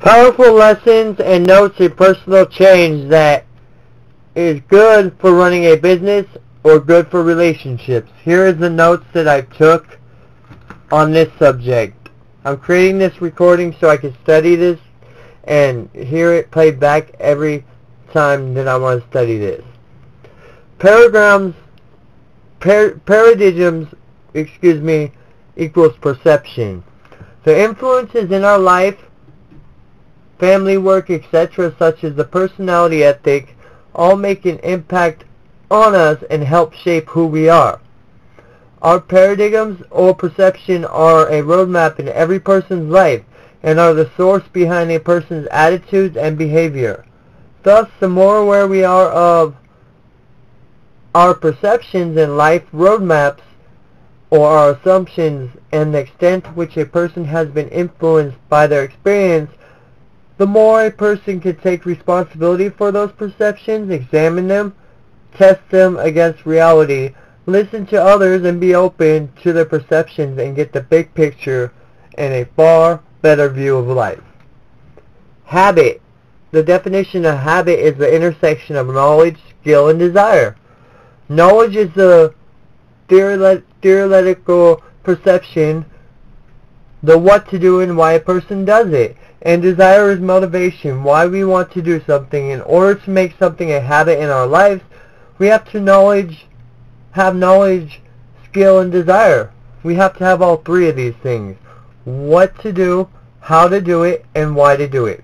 Powerful lessons and notes in personal change that is good for running a business or good for relationships. Here is the notes that I took on this subject. I'm creating this recording so I can study this and hear it played back every time that I want to study this. Paradigms equals perception. The influences in our life, family, work, etc., such as the personality ethic, all make an impact on us and help shape who we are. Our paradigms or perception are a roadmap in every person's life and are the source behind a person's attitudes and behavior. Thus, the more aware we are of our perceptions and life roadmaps or our assumptions and the extent to which a person has been influenced by their experience, the more a person can take responsibility for those perceptions, examine them, test them against reality, listen to others, and be open to their perceptions and get the big picture and a far better view of life. Habit. The definition of habit is the intersection of knowledge, skill, and desire. Knowledge is the theoretical perception, the what to do and why a person does it. And desire is motivation, why we want to do something. In order to make something a habit in our lives, we have to have knowledge, skill, and desire. We have to have all three of these things. What to do, how to do it, and why to do it.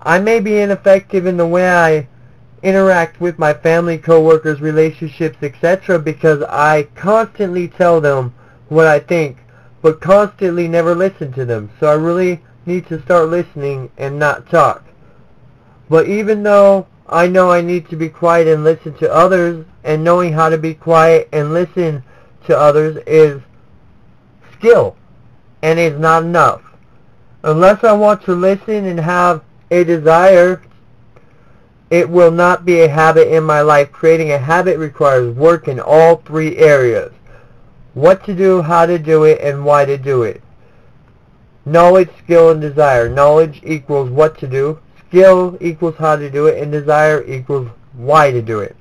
I may be ineffective in the way I interact with my family, co-workers, relationships, etc. because I constantly tell them what I think, but constantly never listen to them. So I really need to start listening and not talk. But even though I know I need to be quiet and listen to others, and knowing how to be quiet and listen to others is skill, and is not enough. Unless I want to listen and have a desire, it will not be a habit in my life. Creating a habit requires work in all three areas. What to do, how to do it, and why to do it. Knowledge, skill, and desire. Knowledge equals what to do, skill equals how to do it, and desire equals why to do it.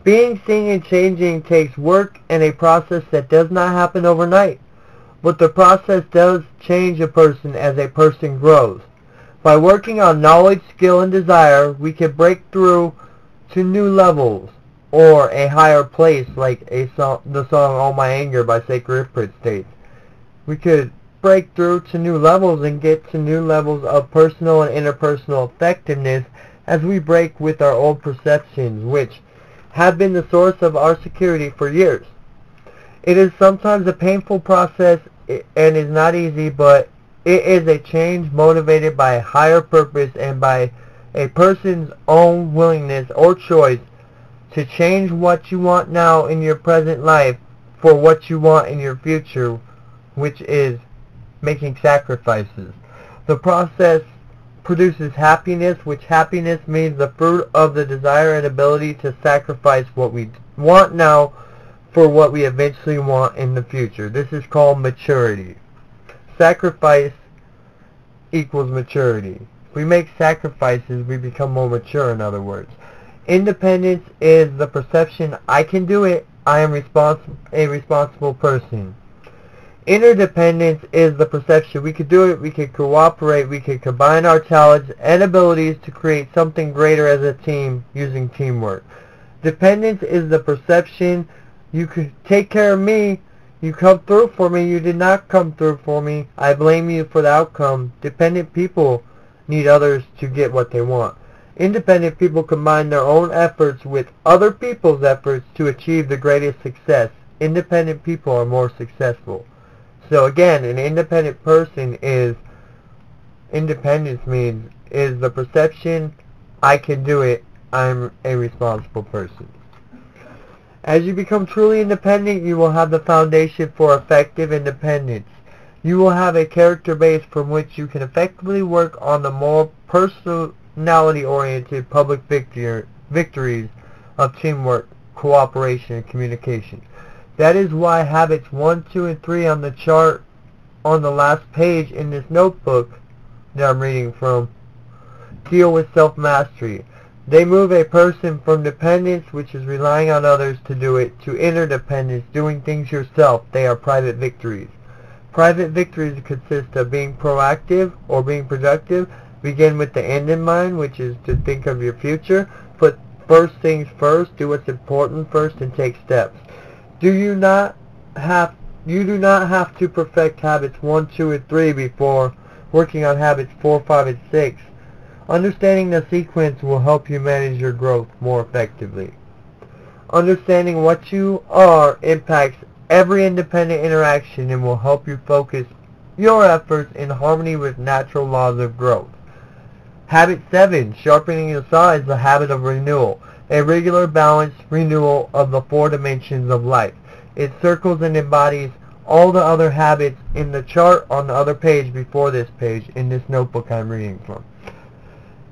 Being, seeing, and changing takes work and a process that does not happen overnight. But the process does change a person as a person grows. By working on knowledge, skill, and desire, we can break through to new levels or a higher place, like the song All My Anger by Sacred Imprint states. We could break through to new levels and get to new levels of personal and interpersonal effectiveness as we break with our old perceptions, which have been the source of our security for years. It is sometimes a painful process and is not easy, but it is a change motivated by a higher purpose and by a person's own willingness or choice to change what you want now in your present life for what you want in your future, which is making sacrifices. The process produces happiness, which happiness means the fruit of the desire and ability to sacrifice what we want now for what we eventually want in the future. This is called maturity. Sacrifice equals maturity. If we make sacrifices, we become more mature, in other words. Independence is the perception, I can do it, I am a responsible person. Interdependence is the perception, we could do it, we could cooperate, we could combine our talents and abilities to create something greater as a team using teamwork. Dependence is the perception, you could take care of me, you come through for me, you did not come through for me, I blame you for the outcome. Dependent people need others to get what they want. Independent people combine their own efforts with other people's efforts to achieve the greatest success. Independent people are more successful. So again, an independent person is the perception, I can do it, I'm a responsible person. As you become truly independent, you will have the foundation for effective independence. You will have a character base from which you can effectively work on the more personality-oriented public victories of teamwork, cooperation, and communication. That is why habits 1, 2, and 3 on the chart on the last page in this notebook that I'm reading from deal with self-mastery. They move a person from dependence, which is relying on others to do it, to interdependence, doing things yourself. They are private victories. Private victories consist of being proactive or being productive. Begin with the end in mind, which is to think of your future. Put first things first, do what's important first, and take steps. You do not have to perfect habits 1, 2, and 3 before working on habits 4, 5, and 6. Understanding the sequence will help you manage your growth more effectively. Understanding what you are impacts every independent interaction and will help you focus your efforts in harmony with natural laws of growth. Habit 7, sharpening your saw, is the habit of renewal, a regular balanced renewal of the 4 dimensions of life. It circles and embodies all the other habits in the chart on the other page before this page in this notebook I'm reading from.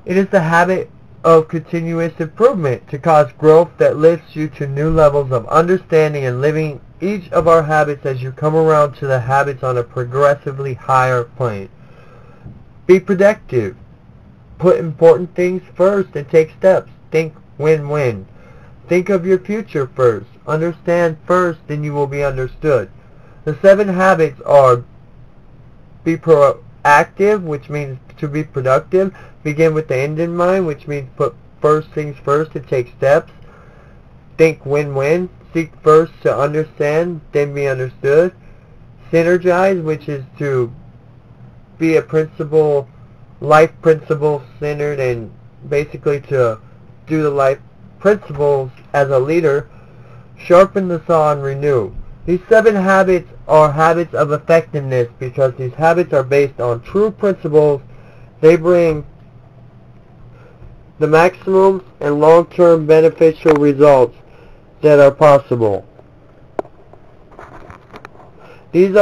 It is the habit of continuous improvement to cause growth that lifts you to new levels of understanding and living each of our habits as you come around to the habits on a progressively higher plane. Be productive. Put important things first and take steps. Think win-win. Think of your future first. Understand first, then you will be understood. The 7 habits are: be proactive, which means to be productive. Begin with the end in mind, which means put first things first and take steps. Think win-win. Seek first to understand, then be understood. Synergize, which is to be a life principle centered, and basically to do the life principles as a leader. Sharpen the saw and renew. These 7 habits are habits of effectiveness because these habits are based on true principles. They bring the maximum and long-term beneficial results that are possible. These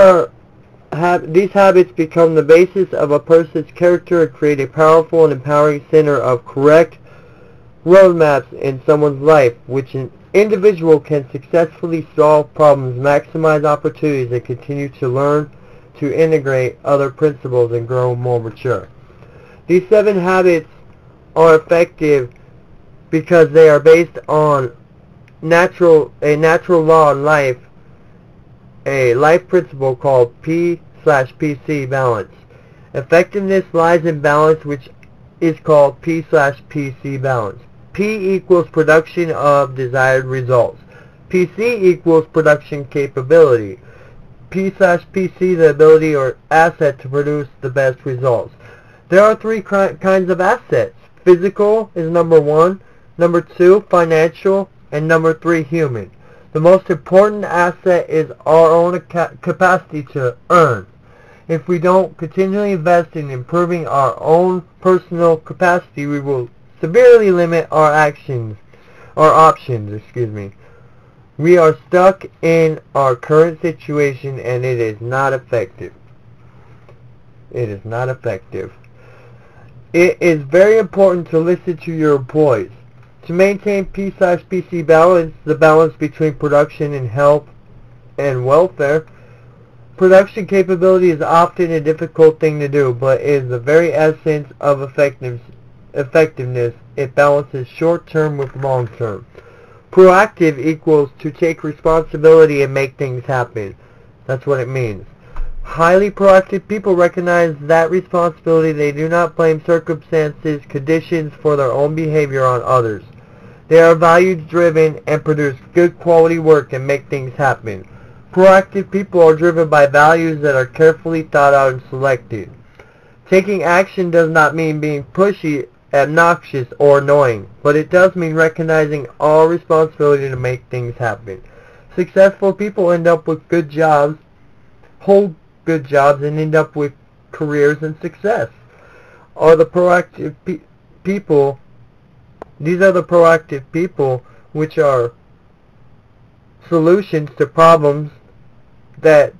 habits become the basis of a person's character and create a powerful and empowering center of correct roadmaps in someone's life, which an individual can successfully solve problems, maximize opportunities, and continue to learn to integrate other principles and grow more mature. These 7 habits are effective because they are based on a natural law in life, a life principle called P/PC Balance. Effectiveness lies in balance, which is called P/PC Balance. P equals production of desired results. PC equals production capability. P/PC, the ability or asset to produce the best results. There are 3 kinds of assets. Physical is number 1, number 2, financial, and number 3, human. The most important asset is our own capacity to earn. If we don't continually invest in improving our own personal capacity, we will severely limit our options. We are stuck in our current situation, and it is not effective. It is not effective. It is very important to listen to your employees. To maintain P/PC balance, the balance between production and health and welfare, production capability is often a difficult thing to do, but is the very essence of effectiveness. It balances short-term with long-term. Proactive equals to take responsibility and make things happen. That's what it means. Highly proactive people recognize that responsibility. They do not blame circumstances, conditions for their own behavior on others. They are values-driven and produce good quality work and make things happen. Proactive people are driven by values that are carefully thought out and selected. Taking action does not mean being pushy, obnoxious, or annoying, but it does mean recognizing all responsibility to make things happen. Successful people end up with good jobs, hold good jobs, and end up with careers and success. Are the proactive people. These are the proactive people, which are solutions to problems that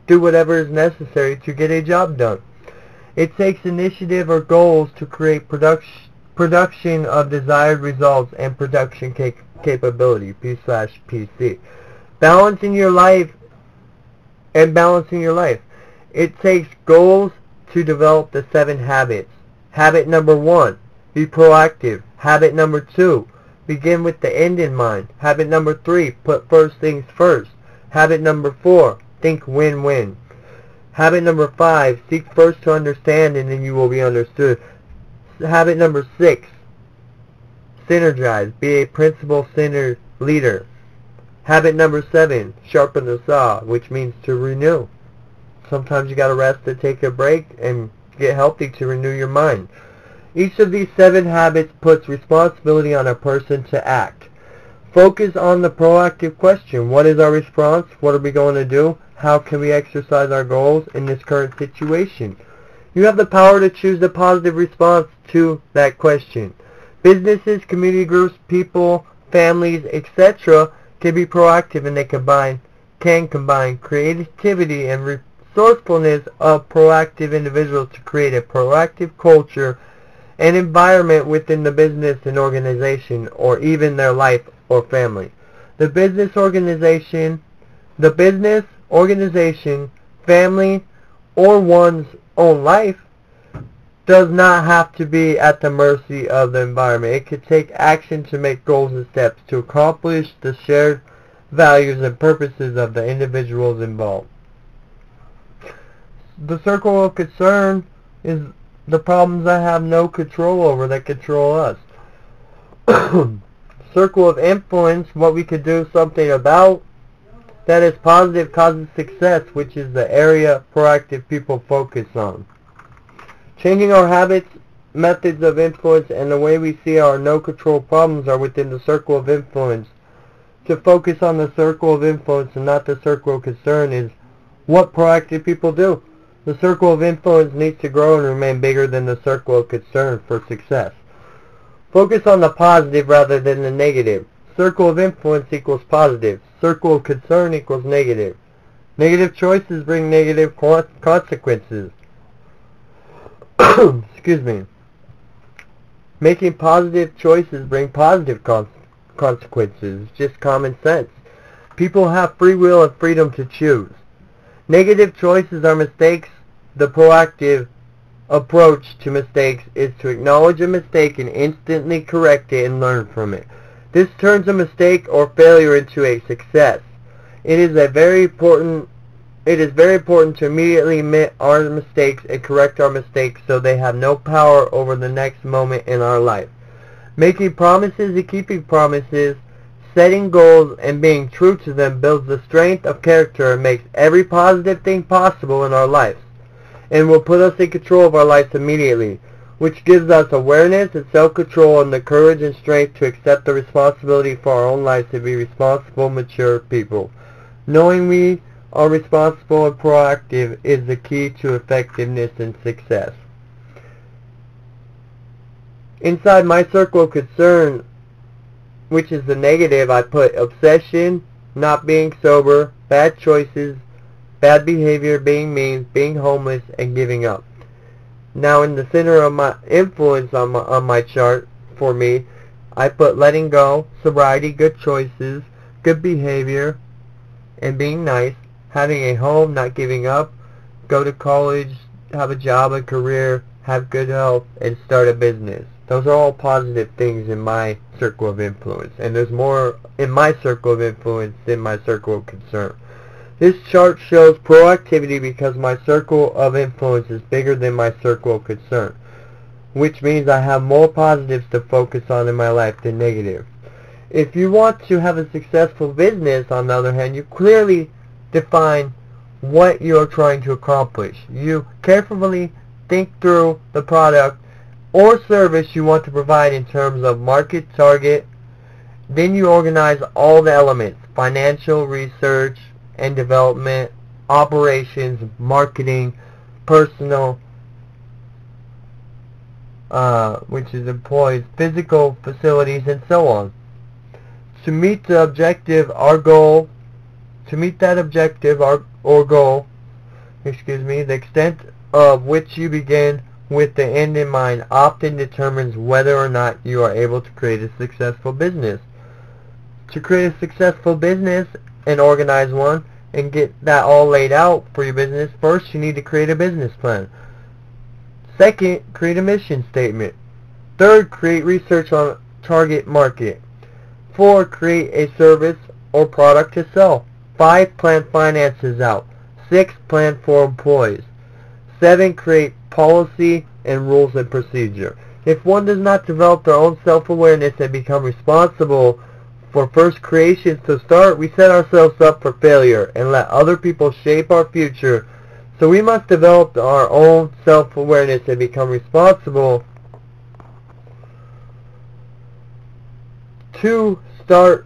do whatever is necessary to get a job done. It takes initiative or goals to create production of desired results and production capability, P/PC. Balancing your life. It takes goals to develop the 7 habits. Habit number 1, be proactive. Habit number 2, begin with the end in mind. Habit number 3, put first things first. Habit number 4, think win-win. Habit number 5, seek first to understand and then you will be understood. Habit number 6, synergize, be a principle-centered leader. Habit number 7, sharpen the saw, which means to renew. Sometimes you gotta rest to take a break and get healthy to renew your mind. Each of these 7 habits puts responsibility on a person to act. Focus on the proactive question. What is our response? What are we going to do? How can we exercise our goals in this current situation? You have the power to choose the positive response to that question. Businesses, community groups, people, families, etc. can be proactive and they can combine creativity and resourcefulness of proactive individuals to create a proactive culture and environment within the business and organization or even their life or family. The business, organization, family, or one's own life does not have to be at the mercy of the environment. It could take action to make goals and steps to accomplish the shared values and purposes of the individuals involved. The circle of concern is the problems I have no control over that control us. Circle of influence, what we could do something about. That is positive causes success, which is the area proactive people focus on. Changing our habits, methods of influence, and the way we see our no-control problems are within the circle of influence. To focus on the circle of influence and not the circle of concern is what proactive people do. The circle of influence needs to grow and remain bigger than the circle of concern for success. Focus on the positive rather than the negative. Circle of influence equals positive. Circle of concern equals negative. Negative choices bring negative consequences. Excuse me. Making positive choices bring positive consequences. Just common sense. People have free will and freedom to choose. Negative choices are mistakes. The proactive approach to mistakes is to acknowledge a mistake and instantly correct it and learn from it. This turns a mistake or failure into a success. It is very important to immediately admit our mistakes and correct our mistakes so they have no power over the next moment in our life. Making promises and keeping promises, setting goals and being true to them builds the strength of character and makes every positive thing possible in our lives, and will put us in control of our lives immediately, which gives us awareness and self-control and the courage and strength to accept the responsibility for our own lives to be responsible, mature people. Knowing we are responsible and proactive is the key to effectiveness and success. Inside my circle of concern, which is the negative, I put obsession, not being sober, bad choices, bad behavior, being mean, being homeless, and giving up. Now in the center of my influence on my chart, for me, I put letting go, sobriety, good choices, good behavior, and being nice, having a home, not giving up, go to college, have a job, a career, have good health, and start a business. Those are all positive things in my circle of influence, and there's more in my circle of influence than my circle of concern. This chart shows proactivity because my circle of influence is bigger than my circle of concern, which means I have more positives to focus on in my life than negative. If you want to have a successful business, on the other hand, you clearly define what you are trying to accomplish. You carefully think through the product or service you want to provide in terms of market target. Then you organize all the elements: financial, research and development, operations, marketing, personal, which is employees, physical facilities, and so on. To meet the objective, or goal, the extent of which you begin with the end in mind often determines whether or not you are able to create a successful business. To create a successful business and organize one and get that all laid out for your business, first you need to create a business plan. Second, create a mission statement. Third, create research on target market. 4, create a service or product to sell. 5, plan finances out. 6, plan for employees. 7, create policy and rules and procedure. If one does not develop their own self-awareness and become responsible for first creations to start, we set ourselves up for failure and let other people shape our future. So we must develop our own self-awareness and become responsible to start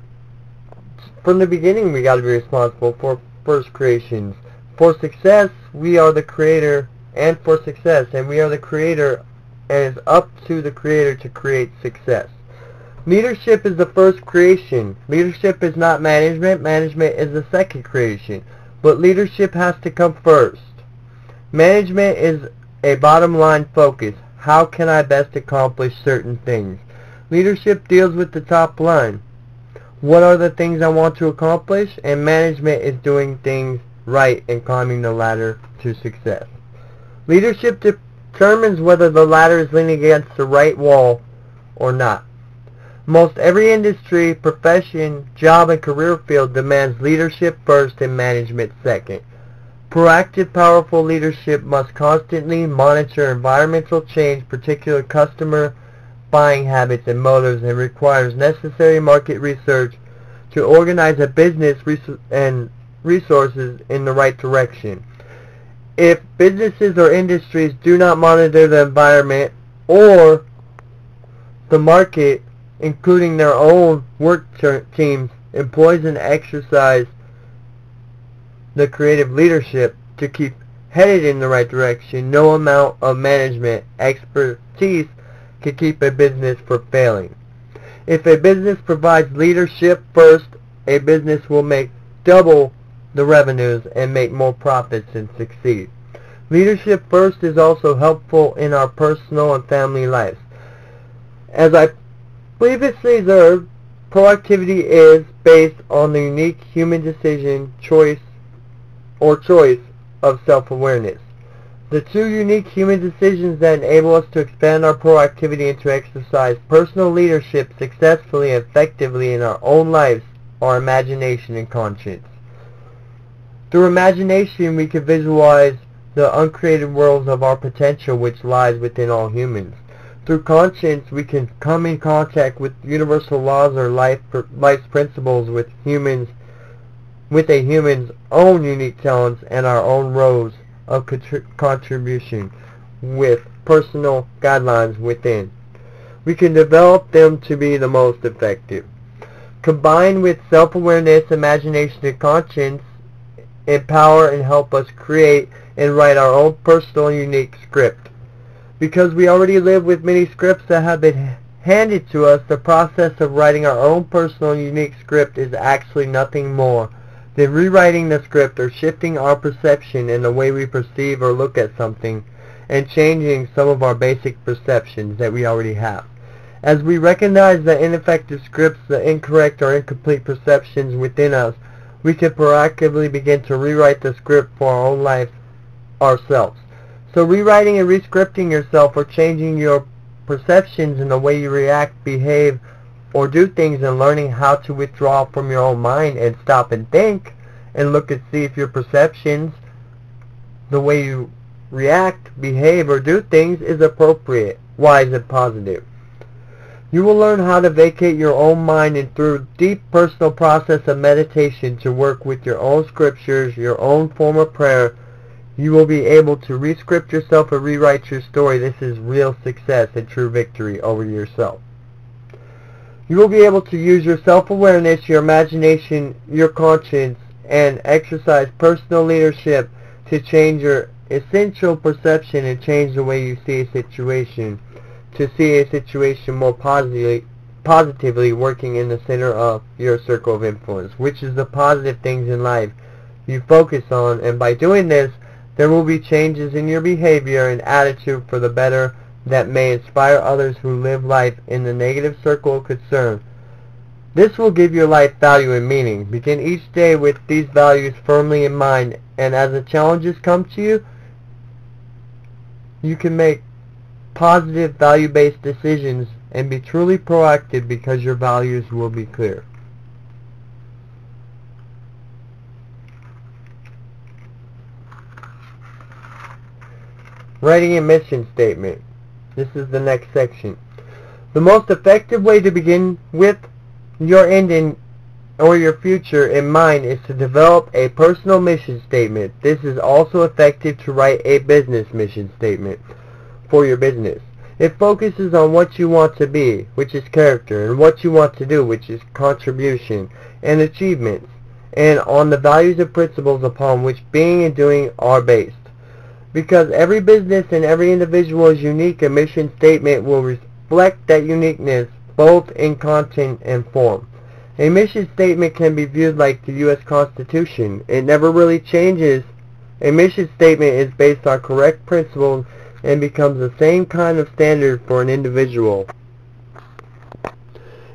from the beginning. We got to be responsible for first creations. For success, we are the creator, and for success, and we are the creator, and it's up to the creator to create success. Leadership is the first creation. Leadership is not management. Management is the second creation. But leadership has to come first. Management is a bottom line focus. How can I best accomplish certain things? Leadership deals with the top line. What are the things I want to accomplish? And management is doing things right and climbing the ladder to success. Leadership determines whether the ladder is leaning against the right wall or not. Most every industry, profession, job, and career field demands leadership first and management second. Proactive, powerful leadership must constantly monitor environmental change, particular customer buying habits and motives, and requires necessary market research to organize a business and resources in the right direction. If businesses or industries do not monitor the environment or the market, including their own work teams, employees, and exercise the creative leadership to keep headed in the right direction, no amount of management expertise can keep a business from failing. If a business provides leadership first, a business will make double the revenues and make more profits and succeed. Leadership first is also helpful in our personal and family lives. As I previously observed, proactivity is based on the unique human decision, choice of self-awareness. The two unique human decisions that enable us to expand our proactivity and to exercise personal leadership successfully and effectively in our own lives are imagination and conscience. Through imagination, we can visualize the uncreated worlds of our potential which lies within all humans. Through conscience, we can come in contact with universal laws or life's principles with a human's own unique talents and our own roles of contribution with personal guidelines within. We can develop them to be the most effective. Combined with self-awareness, imagination, and conscience, empower and help us create and write our own personal unique script. Because we already live with many scripts that have been handed to us, the process of writing our own personal unique script is actually nothing more than rewriting the script or shifting our perception in the way we perceive or look at something and changing some of our basic perceptions that we already have. As we recognize the ineffective scripts, the incorrect or incomplete perceptions within us, we can proactively begin to rewrite the script for our own life ourselves. So rewriting and rescripting yourself or changing your perceptions in the way you react, behave, or do things, and learning how to withdraw from your own mind and stop and think and look and see if your perceptions, the way you react, behave, or do things is appropriate, wise, and positive. You will learn how to vacate your own mind, and through deep personal process of meditation to work with your own scriptures, your own form of prayer, you will be able to rescript yourself and rewrite your story. This is real success and true victory over yourself. You will be able to use your self-awareness, your imagination, your conscience, and exercise personal leadership to change your essential perception and change the way you see a situation, to see a situation more positively working in the center of your circle of influence, which is the positive things in life you focus on. And by doing this, there will be changes in your behavior and attitude for the better that may inspire others who live life in the negative circle of concern. This will give your life value and meaning. Begin each day with these values firmly in mind, and as the challenges come to you, you can make positive, value-based decisions and be truly proactive because your values will be clear. Writing a mission statement. This is the next section. The most effective way to begin with your end or your future in mind is to develop a personal mission statement. This is also effective to write a business mission statement for your business. It focuses on what you want to be, which is character, and what you want to do, which is contribution and achievements, and on the values and principles upon which being and doing are based. Because every business and every individual is unique, a mission statement will reflect that uniqueness both in content and form. A mission statement can be viewed like the U.S. Constitution. It never really changes. A mission statement is based on correct principles and becomes the same kind of standard for an individual.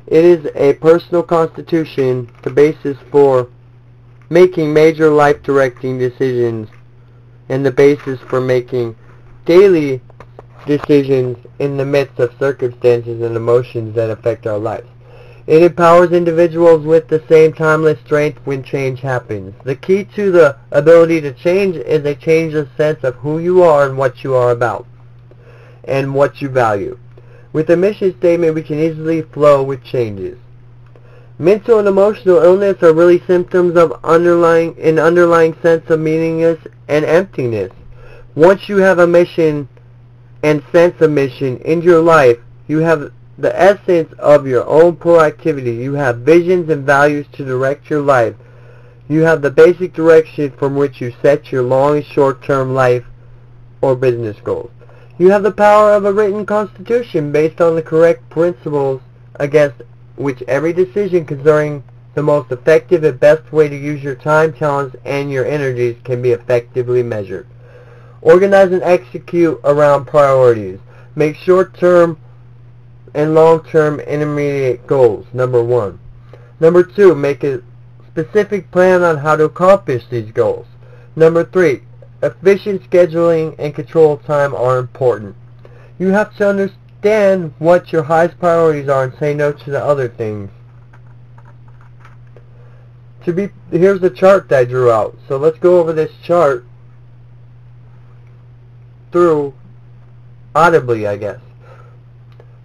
It is a personal constitution, the basis for making major life-directing decisions and the basis for making daily decisions in the midst of circumstances and emotions that affect our lives. It empowers individuals with the same timeless strength when change happens. The key to the ability to change is a change of sense of who you are and what you are about and what you value. With a mission statement, we can easily flow with changes. Mental and emotional illness are really symptoms of an underlying sense of meaninglessness and emptiness. Once you have a mission and sense of mission in your life, you have the essence of your own proactivity. You have visions and values to direct your life. You have the basic direction from which you set your long and short-term life or business goals. You have the power of a written constitution based on the correct principles against which every decision concerning the most effective and best way to use your time, talents, and your energies can be effectively measured. Organize and execute around priorities. Make short-term and long-term intermediate goals, number 1. Number 2, make a specific plan on how to accomplish these goals. Number 3, efficient scheduling and control of time are important. You have to understand what your highest priorities are and say no to the other things. Here's the chart that I drew out. So let's go over this chart through audibly, I guess.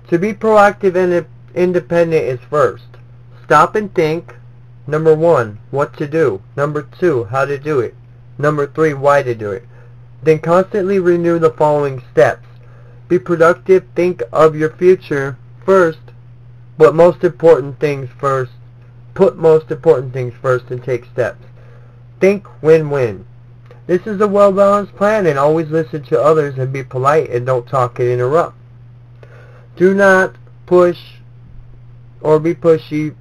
To be proactive and independent is first. Stop and think. Number 1, what to do. Number 2, how to do it. Number 3, why to do it. Then constantly renew the following steps. Be productive, think of your future first, but most important things first. Put most important things first and take steps. Think win-win. This is a well-balanced plan, and always listen to others and be polite and don't talk and interrupt. Do not push or be pushy.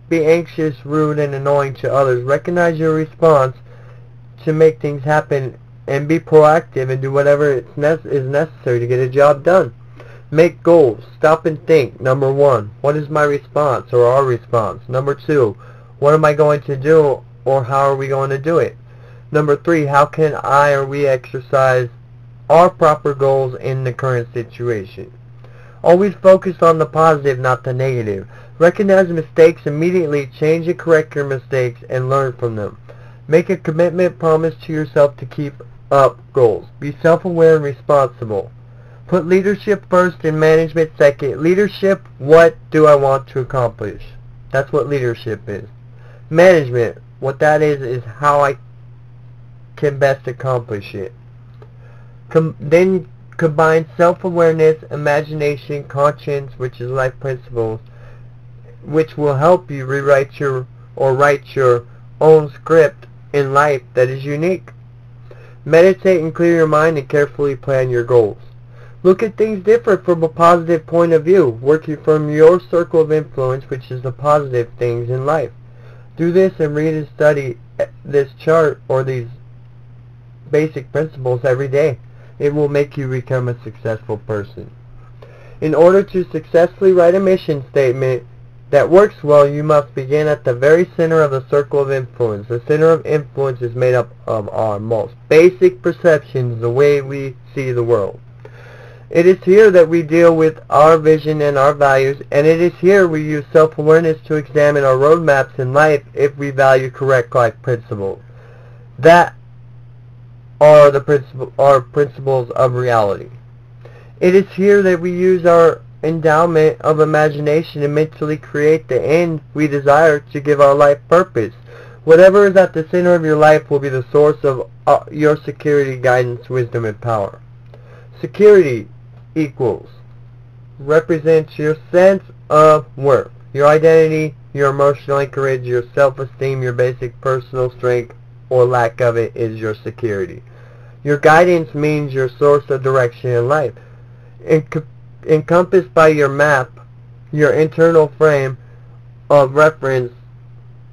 Be anxious, rude, and annoying to others. Recognize your response to make things happen and be proactive and do whatever is necessary to get a job done. Make goals. Stop and think. Number 1, what is my response or our response? Number 2, what am I going to do or how are we going to do it? Number 3, how can I or we exercise our proper goals in the current situation? Always focus on the positive, not the negative. Recognize mistakes immediately, change and correct your mistakes, and learn from them. Make a commitment, promise to yourself to keep up goals. Be self-aware and responsible. Put leadership first and management second. Leadership, what do I want to accomplish? That's what leadership is. Management, what that is how I can best accomplish it. Then combine self-awareness, imagination, conscience, which is life principles, which will help you write your own script in life that is unique. Meditate and clear your mind and carefully plan your goals. Look at things different from a positive point of view, working from your circle of influence, which is the positive things in life. Do this and read and study this chart or these basic principles every day. It will make you become a successful person. In order to successfully write a mission statement that works well, you must begin at the very center of the circle of influence. The center of influence is made up of our most basic perceptions, the way we see the world. It is here that we deal with our vision and our values, and it is here we use self-awareness to examine our roadmaps in life if we value correct life principles. That are our principles of reality. It is here that we use our endowment of imagination and mentally create the end we desire to give our life purpose. Whatever is at the center of your life will be the source of your security, guidance, wisdom, and power. Security represents your sense of worth, your identity, your emotional anchorage, your self-esteem, your basic personal strength or lack of it is your security. Your guidance means your source of direction in life. Encompassed by your map, your internal frame of reference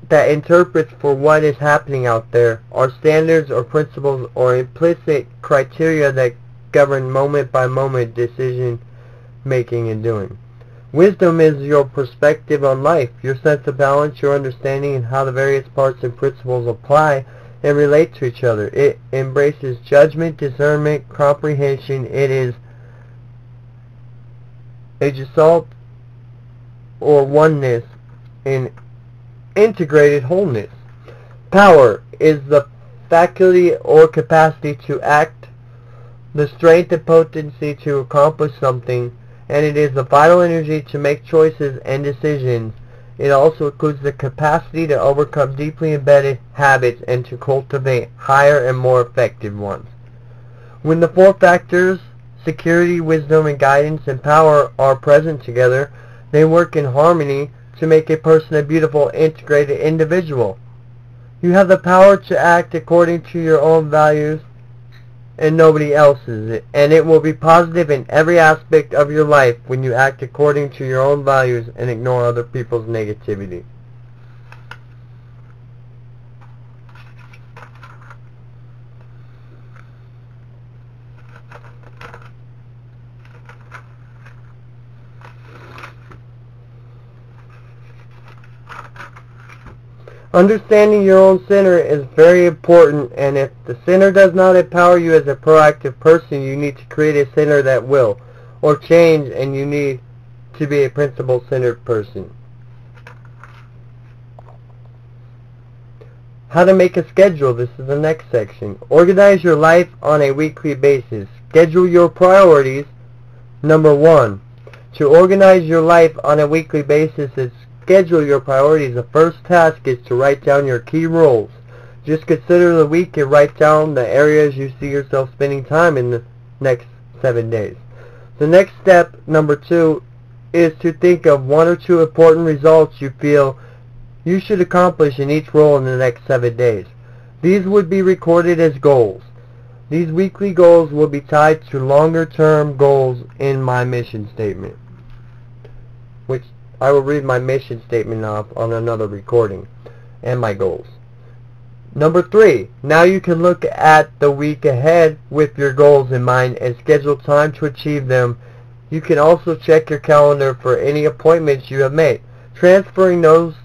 that interprets for what is happening out there, are standards or principles or implicit criteria that govern moment-by-moment decision making and doing. Wisdom is your perspective on life, your sense of balance, your understanding and how the various parts and principles apply and relate to each other. It embraces judgment, discernment, comprehension. It is a gestalt or oneness in integrated wholeness. Power is the faculty or capacity to act, the strength and potency to accomplish something, and it is the vital energy to make choices and decisions. It also includes the capacity to overcome deeply embedded habits and to cultivate higher and more effective ones. When the four factors, security, wisdom, and guidance and power, are present together, they work in harmony to make a person a beautiful, integrated individual. You have the power to act according to your own values and nobody else's, and it will be positive in every aspect of your life when you act according to your own values and ignore other people's negativity. Understanding your own center is very important, and if the center does not empower you as a proactive person, you need to create a center that will, or change, and you need to be a principle-centered person. How to make a schedule. This is the next section. Organize your life on a weekly basis. Schedule your priorities. Number 1. To organize your life on a weekly basis is schedule your priorities. The first task is to write down your key roles. Just consider the week and write down the areas you see yourself spending time in the next 7 days. The next step, number 2, is to think of 1 or 2 important results you feel you should accomplish in each role in the next 7 days. These would be recorded as goals. These weekly goals will be tied to longer-term goals in my mission statement, which I will read my mission statement off on another recording, and my goals. Number 3, now you can look at the week ahead with your goals in mind and schedule time to achieve them. You can also check your calendar for any appointments you have made, transferring those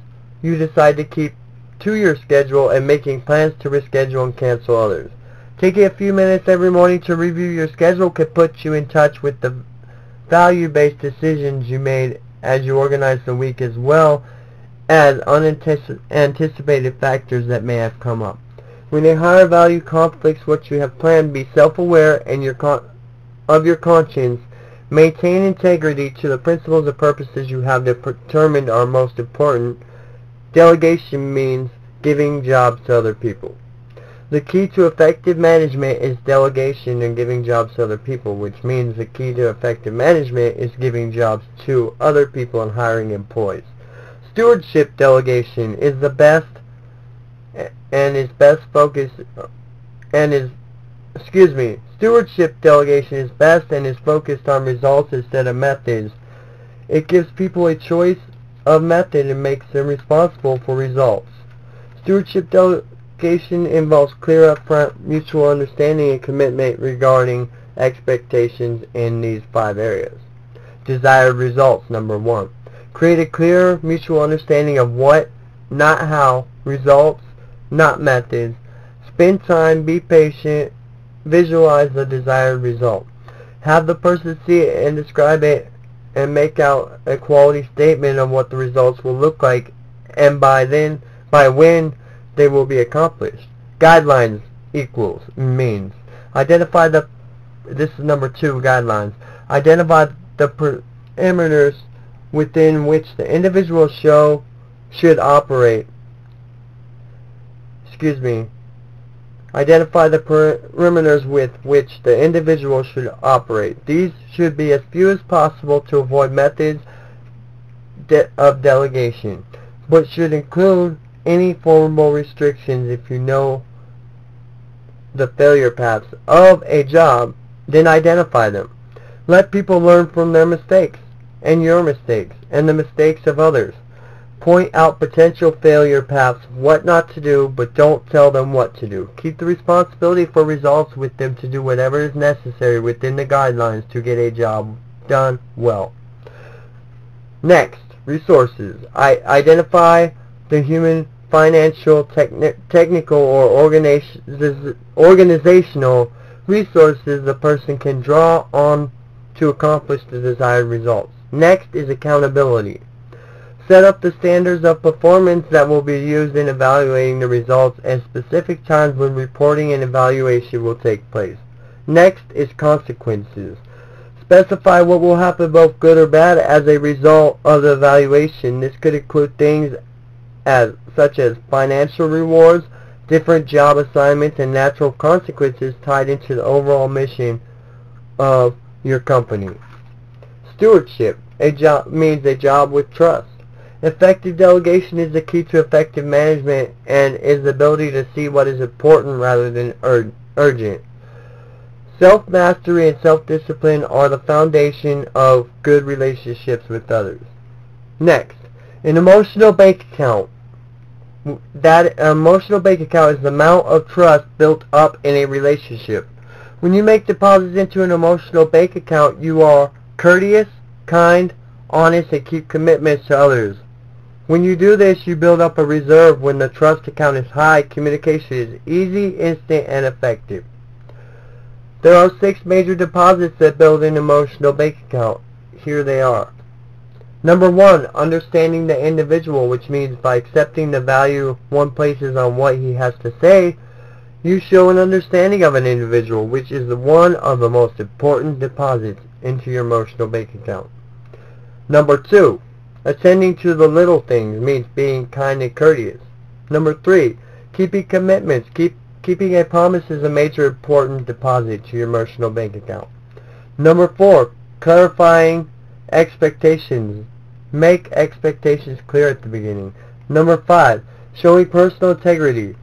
you decide to keep to your schedule and making plans to reschedule and cancel others. Taking a few minutes every morning to review your schedule can put you in touch with the value-based decisions you made as you organize the week, as well as unanticipated factors that may have come up. When a higher value conflicts what you have planned, be self-aware and of your conscience. Maintain integrity to the principles and purposes you have determined are most important. Delegation means giving jobs to other people. The key to effective management is delegation and giving jobs to other people, which means the key to effective management is giving jobs to other people and hiring employees. Stewardship delegation is the best and is best focused Stewardship delegation is best and is focused on results instead of methods. It gives people a choice of method and makes them responsible for results. Stewardship delegation involves clear, upfront, mutual understanding and commitment regarding expectations in these 5 areas. Desired results. Number 1. Create a clear, mutual understanding of what, not how, results, not methods. Spend time, be patient, visualize the desired result. Have the person see it and describe it and make out a quality statement of what the results will look like and by when they will be accomplished. Guidelines equals means. Identify the, this is number 2, guidelines. Identify the parameters within which the individual should operate. Identify the parameters with which the individual should operate. These should be as few as possible to avoid methods of delegation, but should include any formable restrictions. If you know the failure paths of a job, then identify them. Let people learn from their mistakes, and your mistakes, and the mistakes of others. Point out potential failure paths, what not to do, but don't tell them what to do. Keep the responsibility for results with them to do whatever is necessary within the guidelines to get a job done well. Next, resources. Identify the human, financial, technical, or organizational resources the person can draw on to accomplish the desired results. Next is accountability. Set up the standards of performance that will be used in evaluating the results and specific times when reporting and evaluation will take place. Next is consequences. Specify what will happen, both good or bad, as a result of the evaluation. This could include things such as financial rewards, different job assignments, and natural consequences tied into the overall mission of your company. Stewardship means a job with trust. Effective delegation is the key to effective management and is the ability to see what is important rather than urgent. Self-mastery and self-discipline are the foundation of good relationships with others. Next, an emotional bank account. That emotional bank account is the amount of trust built up in a relationship. When you make deposits into an emotional bank account, you are courteous, kind, honest, and keep commitments to others. When you do this, you build up a reserve. When the trust account is high, communication is easy, instant, and effective. There are 6 major deposits that build an emotional bank account. Here they are. Number 1, understanding the individual, which means by accepting the value one places on what he has to say, you show an understanding of an individual, which is one of the most important deposits into your emotional bank account. Number 2, attending to the little things means being kind and courteous. Number 3, keeping commitments. Keeping a promise is a major important deposit to your emotional bank account. Number 4, clarifying expectations. Make expectations clear at the beginning. Number 5, showing personal integrity.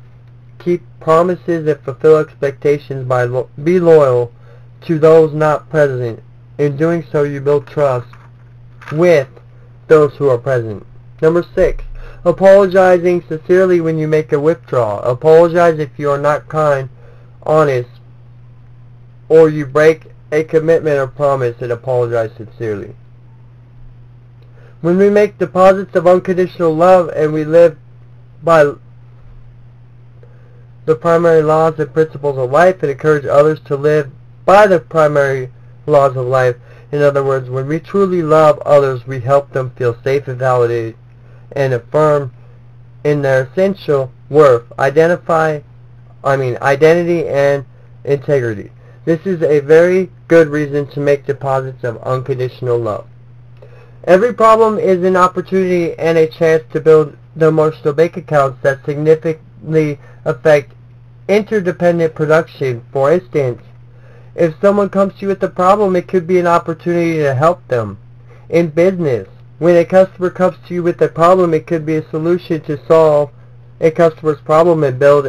Keep promises and fulfill expectations by be loyal to those not present. In doing so, you build trust with those who are present. Number 6, apologizing sincerely when you make a withdrawal. Apologize if you are not kind, honest, or you break a commitment or promise, and apologize sincerely. When we make deposits of unconditional love and we live by the primary laws and principles of life and encourage others to live by the primary laws of life. In other words, when we truly love others, we help them feel safe and validated and affirmed in their essential worth, identity and integrity. This is a very good reason to make deposits of unconditional love. Every problem is an opportunity and a chance to build the emotional bank accounts that significantly affect interdependent production. For instance, if someone comes to you with a problem, it could be an opportunity to help them. In business, when a customer comes to you with a problem, it could be a solution to solve a customer's problem and build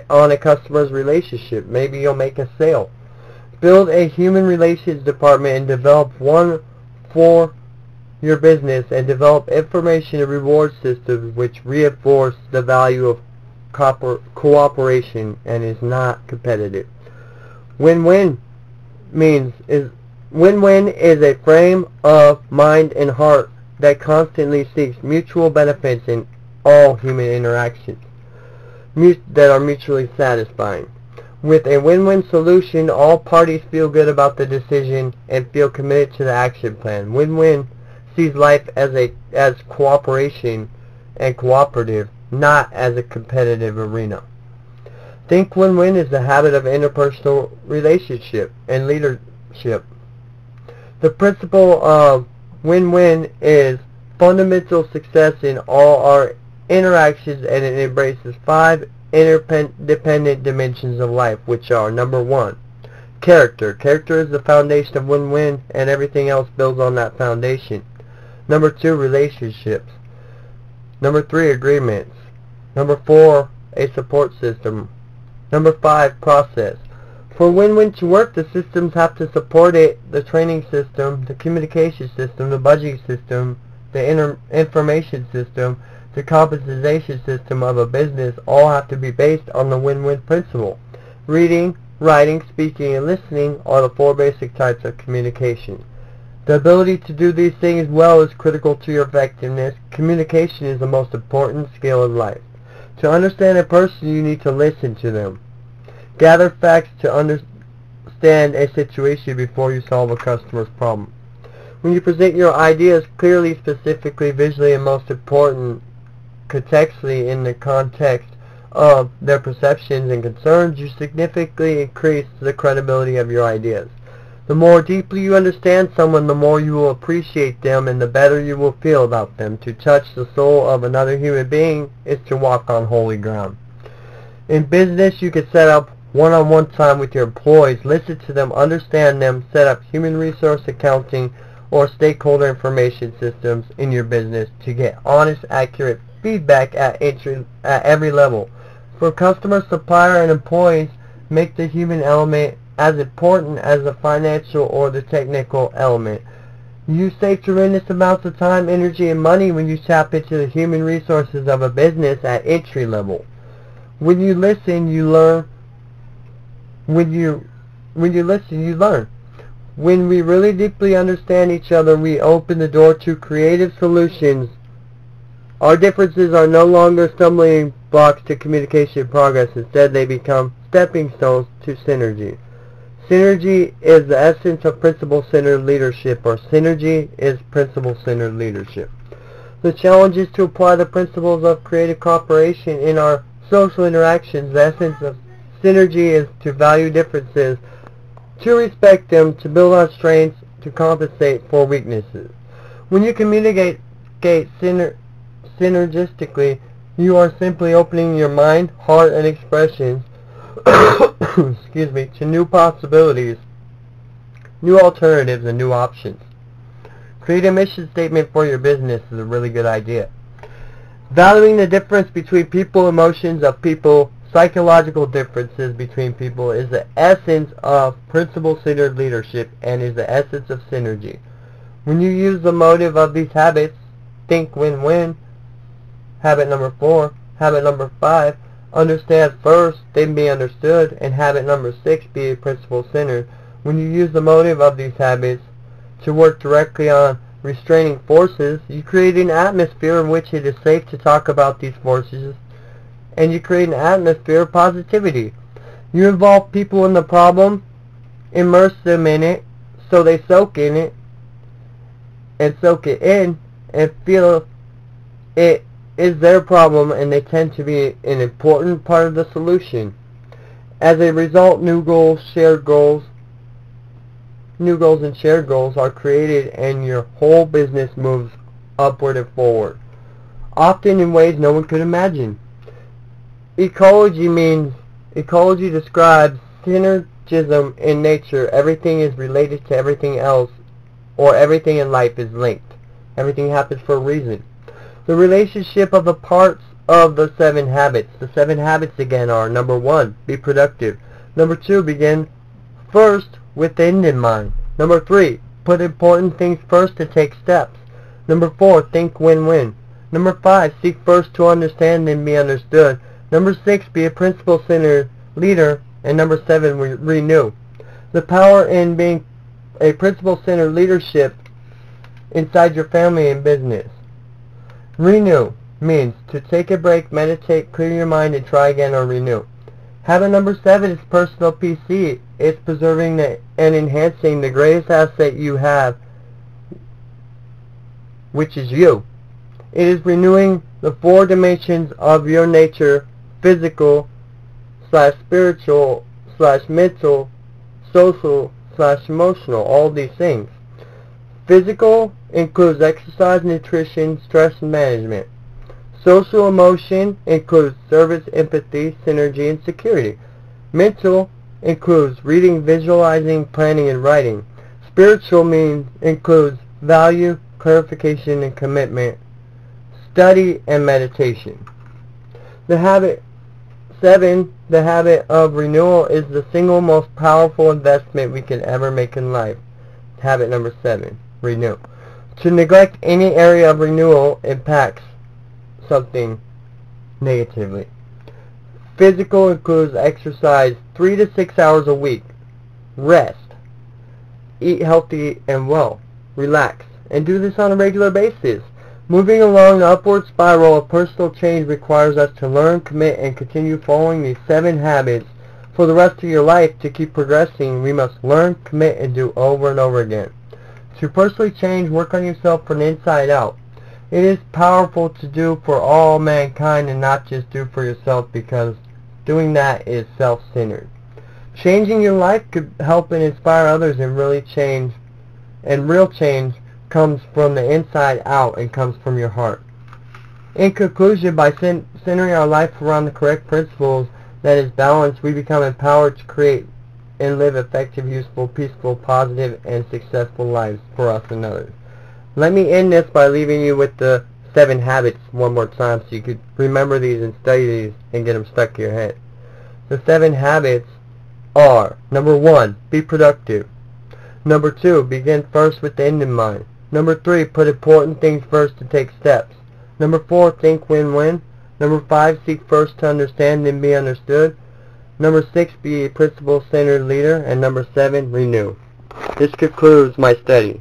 on a customer's relationship. Maybe you'll make a sale. Build a human relations department and develop one for your business, and develop information and reward systems which reinforce the value of cooperation and is not competitive. Win-win is a frame of mind and heart that constantly seeks mutual benefits in all human interactions that are mutually satisfying. With a win-win solution, all parties feel good about the decision and feel committed to the action plan. Win-win sees life as cooperation and cooperative, not as a competitive arena. Think win-win is the habit of interpersonal relationship and leadership. The principle of win-win is fundamental success in all our interactions, and it embraces 5 interdependent dimensions of life, which are: number 1, character. Character is the foundation of win-win, and everything else builds on that foundation. Number 2, relationships. Number 3, agreements. Number 4, a support system. Number 5, process. For win-win to work, the systems have to support it. The training system, the communication system, the budgeting system, the information system, the compensation system of a business all have to be based on the win-win principle. Reading, writing, speaking, and listening are the 4 basic types of communication. The ability to do these things well is critical to your effectiveness. Communication is the most important skill in life. To understand a person, you need to listen to them. Gather facts to understand a situation before you solve a customer's problem. When you present your ideas clearly, specifically, visually, and most important, contextually in the context of their perceptions and concerns, you significantly increase the credibility of your ideas. The more deeply you understand someone, the more you will appreciate them and the better you will feel about them. To touch the soul of another human being is to walk on holy ground. In business, you can set up one-on-one time with your employees, listen to them, understand them, set up human resource accounting or stakeholder information systems in your business to get honest, accurate feedback at every level. For customers, supplier, and employees, make the human element as important as the financial or the technical element. You save tremendous amounts of time, energy, and money when you tap into the human resources of a business at entry level. When you listen, you learn. When you listen, you learn. When we really deeply understand each other, we open the door to creative solutions. Our differences are no longer stumbling blocks to communication progress. Instead, they become stepping stones to synergy. Synergy is the essence of principle-centered leadership, or synergy is principle-centered leadership. The challenge is to apply the principles of creative cooperation in our social interactions. The essence of synergy is to value differences, to respect them, to build on strengths, to compensate for weaknesses. When you communicate synergistically, you are simply opening your mind, heart, and expressions excuse me, to new possibilities, new alternatives, and new options. Create a mission statement for your business is a really good idea. Valuing the difference between people, emotions of people, psychological differences between people is the essence of principle-centered leadership and is the essence of synergy. When you use the motive of these habits, think win-win. Habit number 4. Habit number 5. Understand first, then be understood. And habit number 6. Be principle-centered. When you use the motive of these habits to work directly on restraining forces, you create an atmosphere in which it is safe to talk about these forces, and you create an atmosphere of positivity. You involve people in the problem, immerse them in it, so they soak in it, and soak it in, and feel it is their problem, and they tend to be an important part of the solution. As a result, new goals and shared goals are created, and your whole business moves upward and forward, often in ways no one could imagine. Ecology describes synergism in nature. Everything is related to everything else, or everything in life is linked. Everything happens for a reason. The relationship of the parts of the 7 habits. The 7 habits again are: number 1, be productive. Number 2, begin first with the end in mind. Number 3, put important things first to take steps. Number 4, think win-win. Number 5, seek first to understand and be understood. Number 6, be a principle-centered leader. And number 7, renew. The power in being a principle-centered leadership inside your family and business. Renew means to take a break, meditate, clear your mind, and try again, or renew. Habit number 7 is personal PC. It's preserving and enhancing the greatest asset you have, which is you. It is renewing the 4 dimensions of your nature: physical / spiritual / mental, social / emotional, all these things. Physical includes exercise, nutrition, stress management. Social emotion includes service, empathy, synergy, and security. Mental includes reading, visualizing, planning, and writing. Spiritual includes value, clarification, and commitment, study, and meditation. The habit 7, the habit of renewal, is the single most powerful investment we can ever make in life. Habit number 7, renew. To neglect any area of renewal impacts something negatively. Physical includes exercise 3 to 6 hours a week. Rest. Eat healthy and well. Relax. And do this on a regular basis. Moving along the upward spiral of personal change requires us to learn, commit, and continue following these 7 habits for the rest of your life. To keep progressing, we must learn, commit, and do over and over again. To personally change, work on yourself from the inside out. It is powerful to do for all mankind and not just do for yourself, because doing that is self-centered. Changing your life could help and inspire others, and real change comes from the inside out and comes from your heart. In conclusion, by centering our life around the correct principles, that is balance, we become empowered to create and live effective, useful, peaceful, positive, and successful lives for us and others. Let me end this by leaving you with the 7 habits one more time so you could remember these and study these and get them stuck in your head. The 7 habits are: number 1, be productive. Number 2, begin first with the end in mind. Number 3, put important things first to take steps. Number 4, think win-win. Number 5, seek first to understand and be understood. Number 6, be a principle-centered leader. And number 7, renew. This concludes my study.